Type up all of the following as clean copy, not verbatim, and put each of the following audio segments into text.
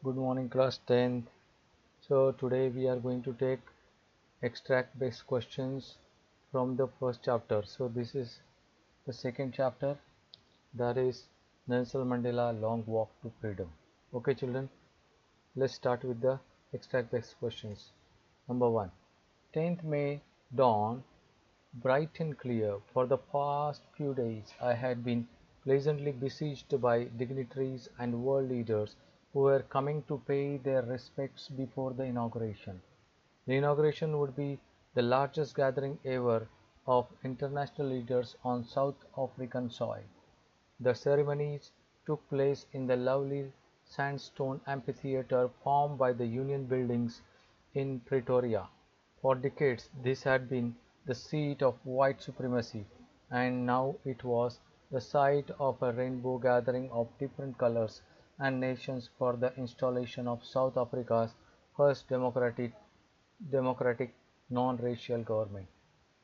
Good morning class 10th. So today we are going to take extract based questions from the first chapter. So this is the second chapter, that is Nelson Mandela Long Walk to Freedom. Okay children, let's start with the extract based questions. Number 1. 10th May dawn bright and clear. For the past few days I had been pleasantly besieged by dignitaries and world leaders who were coming to pay their respects before the inauguration. The inauguration would be the largest gathering ever of international leaders on South African soil. The ceremonies took place in the lovely sandstone amphitheatre formed by the Union Buildings in Pretoria. For decades this had been the seat of white supremacy, and now it was the site of a rainbow gathering of different colors and nations for the installation of South Africa's first democratic non-racial government.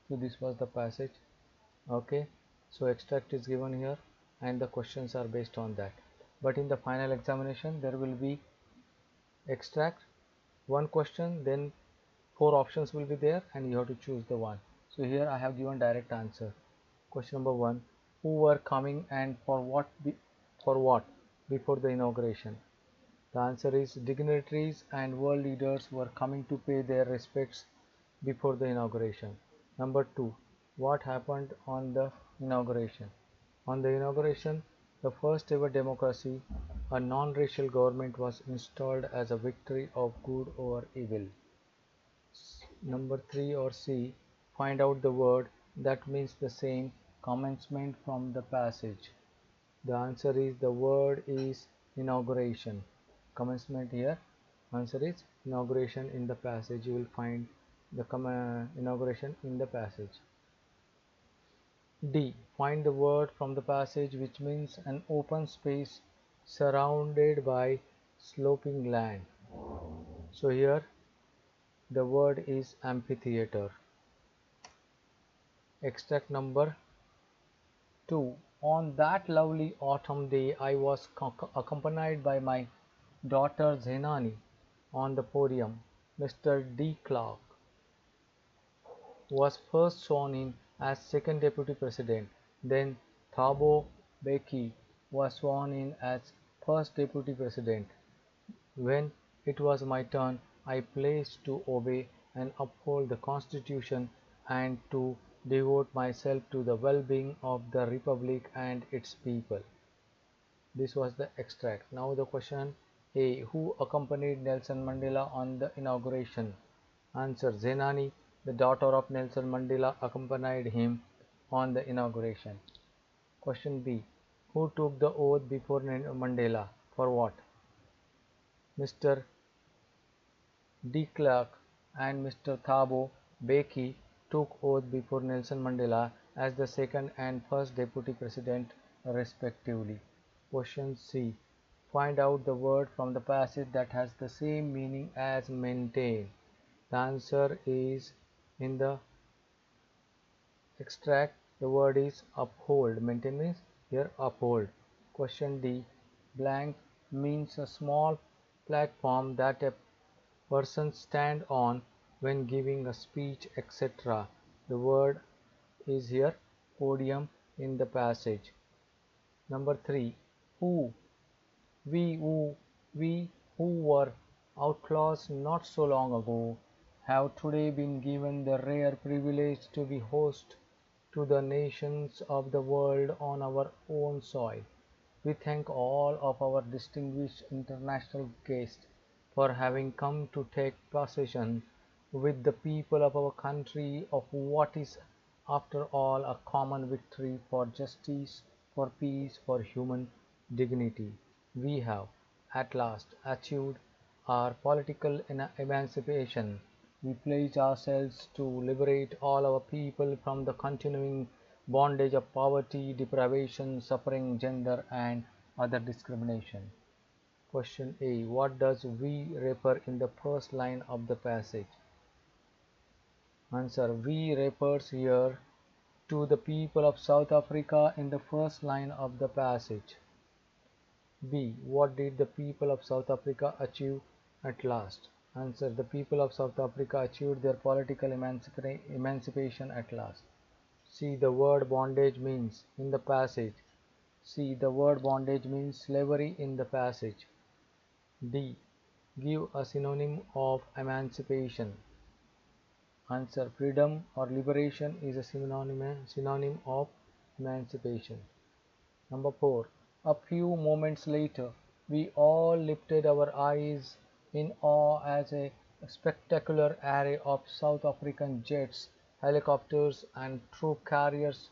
So this was the passage. Okay, so extract is given here and the questions are based on that, but in the final examination there will be extract, one question, then four options will be there and you have to choose the one. So here I have given direct answer. Question number 1. Who were coming and for what before the inauguration? The answer is dignitaries and world leaders were coming to pay their respects before the inauguration. Number 2. What happened on the inauguration? On the inauguration, the first ever democracy, a non-racial government was installed as a victory of good over evil. Number 3 or C. Find out the word that means the same commencement from the passage. The answer is the word is inauguration. Commencement here. Answer is inauguration in the passage. You will find the inauguration in the passage. D. Find the word from the passage which means an open space surrounded by sloping land. So here the word is amphitheater. Extract number 2. On that lovely autumn day I was accompanied by my daughter Zenani. On the podium, Mr. De Klerk was first sworn in as second deputy president. Then Thabo Mbeki was sworn in as first deputy president. When it was my turn, I pledged to obey and uphold the Constitution and to devote myself to the well-being of the Republic and its people. This was the extract. Now the question A. Who accompanied Nelson Mandela on the inauguration? Answer. Zenani, the daughter of Nelson Mandela, accompanied him on the inauguration. Question B. Who took the oath before Mandela? For what? Mr. De Klerk and Mr. Thabo Mbeki took oath before Nelson Mandela as the second and first deputy president respectively. Question C. Find out the word from the passage that has the same meaning as maintain. The answer is in the extract. The word is uphold. Maintain means here uphold. Question D. Blank means a small platform that a person stand on when giving a speech, etc. The word is here podium in the passage. Number 3. Who? We who were outlaws not so long ago have today been given the rare privilege to be host to the nations of the world on our own soil. We thank all of our distinguished international guests for having come to take possession with the people of our country of what is after all a common victory for justice, for peace, for human dignity. We have at last achieved our political emancipation. We pledge ourselves to liberate all our people from the continuing bondage of poverty, deprivation, suffering, gender, and other discrimination. Question A. What does "we" refer in the first line of the passage? Answer. "We" refers here to the people of South Africa in the first line of the passage. B. What did the people of South Africa achieve at last? Answer. The people of South Africa achieved their political emancipation at last. C. The word bondage means in the passage. C. The word bondage means slavery in the passage. D. Give a synonym of emancipation. Answer. Freedom or liberation is a synonym of emancipation. Number 4. A few moments later, we all lifted our eyes in awe as a spectacular array of South African jets, helicopters, and troop carriers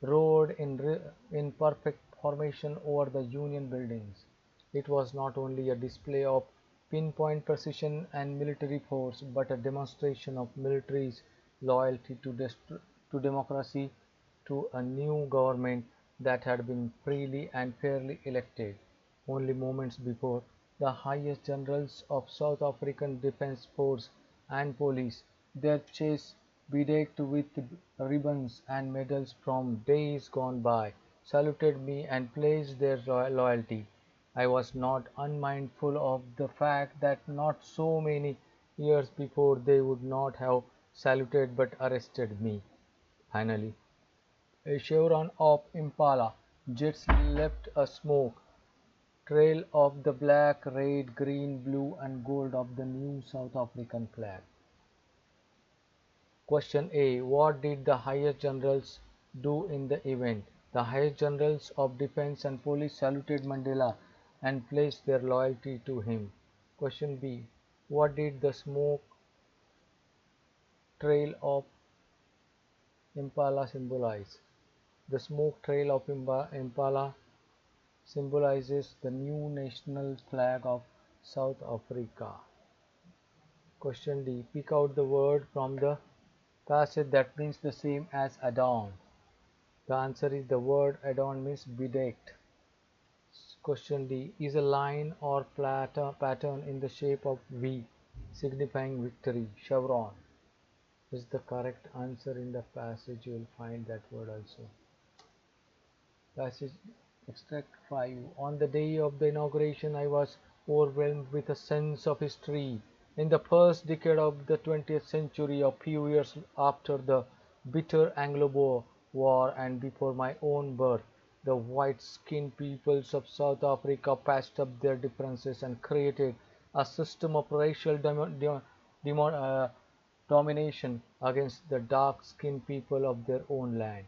rode in perfect formation over the Union buildings. It was not only a display of pinpoint precision and military force, but a demonstration of military's loyalty to democracy, to a new government that had been freely and fairly elected. Only moments before, the highest generals of South African Defence Force and Police, their chests bedecked with ribbons and medals from days gone by, saluted me and pledged their loyalty. I was not unmindful of the fact that not so many years before they would not have saluted but arrested me. Finally, a chevron of Impala jets left a smoke trail of the black, red, green, blue and gold of the new South African flag. Question A. What did the highest generals do in the event? The highest generals of defense and police saluted Mandela and pledged their loyalty to him. Question B. What did the smoke trail of Impala symbolize? The smoke trail of Impala symbolizes the new national flag of South Africa. Question D. Pick out the word from the passage that means the same as adorn. The answer is the word adorn means bedecked. Question D. Is a line or pattern in the shape of V signifying victory, chevron. Is the correct answer in the passage. You will find that word also. Passage Extract 5. On the day of the inauguration, I was overwhelmed with a sense of history. In the first decade of the 20th century, a few years after the bitter Anglo-Boer War and before my own birth, the white-skinned peoples of South Africa patched up their differences and created a system of racial domination against the dark-skinned people of their own land.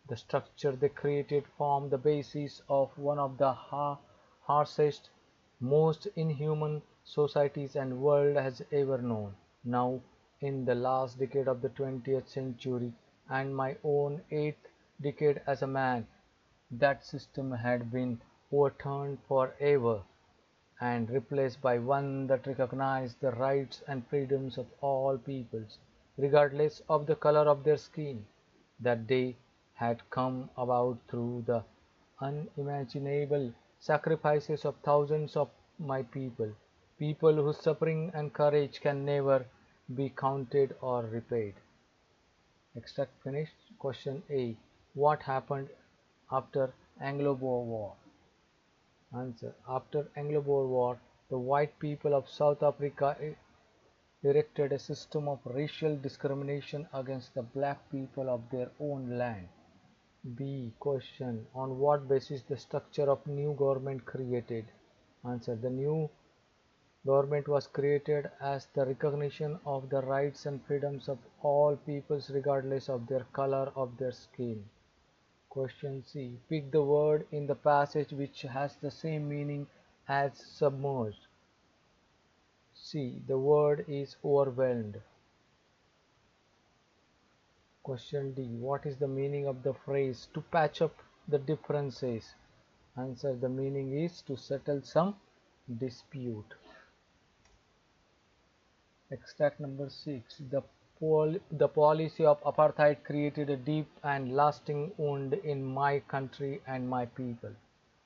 The structure they created formed the basis of one of the harshest, most inhuman societies the world has ever known. Now, in the last decade of the 20th century and my own eighth decade as a man, that system had been overturned forever and replaced by one that recognized the rights and freedoms of all peoples, regardless of the color of their skin. That day had come about through the unimaginable sacrifices of thousands of my people whose suffering and courage can never be counted or repaid. Extract finished. Question A. What happened after Anglo-Boer War? Answer. After Anglo-Boer War, the white people of South Africa erected a system of racial discrimination against the black people of their own land. B. Question. On what basis the structure of new government created? Answer. The new government was created as the recognition of the rights and freedoms of all peoples regardless of their color of their skin. Question C. Pick the word in the passage which has the same meaning as submerged. C. The word is overwhelmed. Question D. What is the meaning of the phrase to patch up the differences? Answer. The meaning is to settle some dispute. Extract number 6. The policy of apartheid created a deep and lasting wound in my country and my people.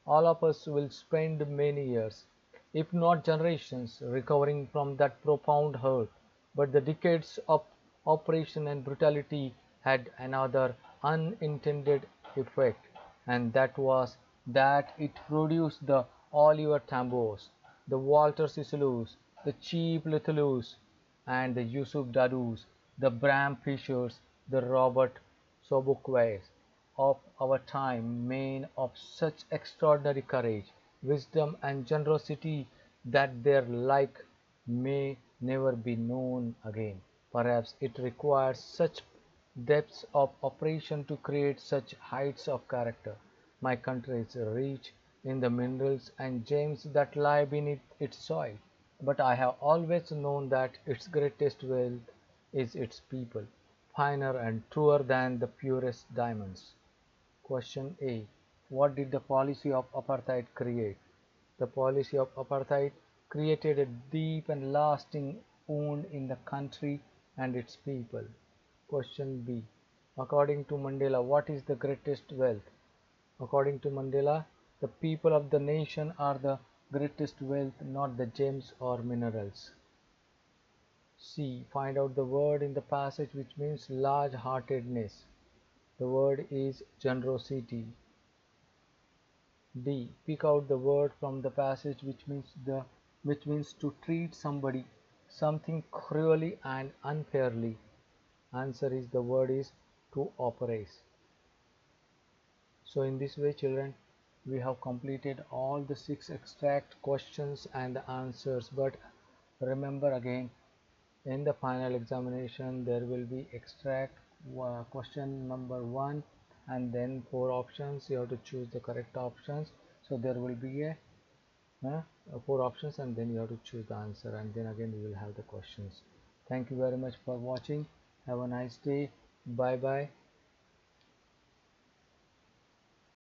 All of us will spend many years, if not generations, recovering from that profound hurt. But the decades of oppression and brutality had another unintended effect, and that was that it produced the Oliver Tambos, the Walter Sisulus, the Cheap Littlus, and the Yusuf Dadus, the Bram Fishers, the Robert Sobukways of our time, men of such extraordinary courage, wisdom, and generosity that their like may never be known again. Perhaps it requires such depths of operation to create such heights of character. My country is rich in the minerals and gems that lie beneath its soil, but I have always known that its greatest wealth is its people, finer and truer than the purest diamonds. Question A. What did the policy of apartheid create? The policy of apartheid created a deep and lasting wound in the country and its people. Question B. According to Mandela, what is the greatest wealth? According to Mandela, the people of the nation are the greatest wealth, not the gems or minerals. C. Find out the word in the passage which means large-heartedness. The word is generosity. D. Pick out the word from the passage which means to treat somebody something cruelly and unfairly. Answer is the word is to oppress. So in this way, children, we have completed all the 6 extract questions and the answers. But remember again, in the final examination, there will be extract question number 1 and then 4 options. You have to choose the correct options. So there will be uh, 4 options and then you have to choose the answer, and then again we will have the questions. Thank you very much for watching. Have a nice day. Bye bye.